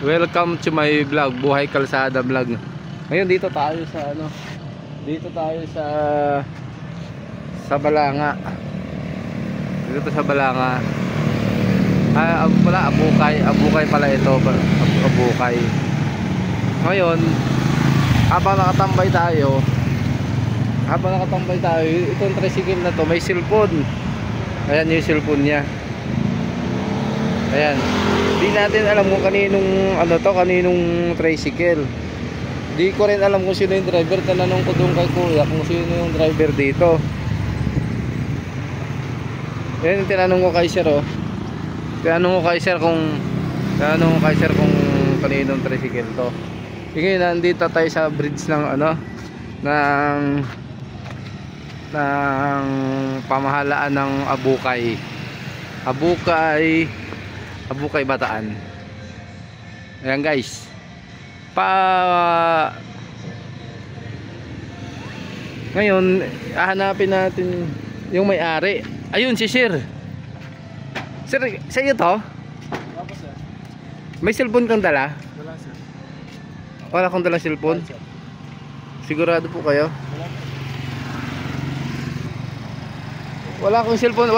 Welcome to my vlog, Buhay Kalsada Vlog. Ngayon dito tayo sa ano? Dito tayo sa Balanga. Dito sa Balanga. Pala Abukay pala ito, Abukay. Ngayon, habang nakatambay tayo, itong tricycle na to may cellphone. Ayan yung cellphone niya. Ayan. Di natin alam kung kaninong tricycle. Di ko rin alam kung sino yung driver. Tanong ko doon kay kuya kung sino yung driver dito. Ayan, tinanong ko kay sir, oh. Tinanong ko kay sir kung kaninong tricycle to. Ngayon, nandito tayo sa bridge ng ng pamahalaan ng Abukay Bataan. Ayan guys, ngayon hahanapin natin yung may-ari. Ayun si sir. Sir, sa iyo to? Opo, sir. May cellphone kang dala? Wala, sir. Wala kang dalang cellphone? Wala, sir. Sigurado po kayo? Wala, sir. Wala kang cellphone,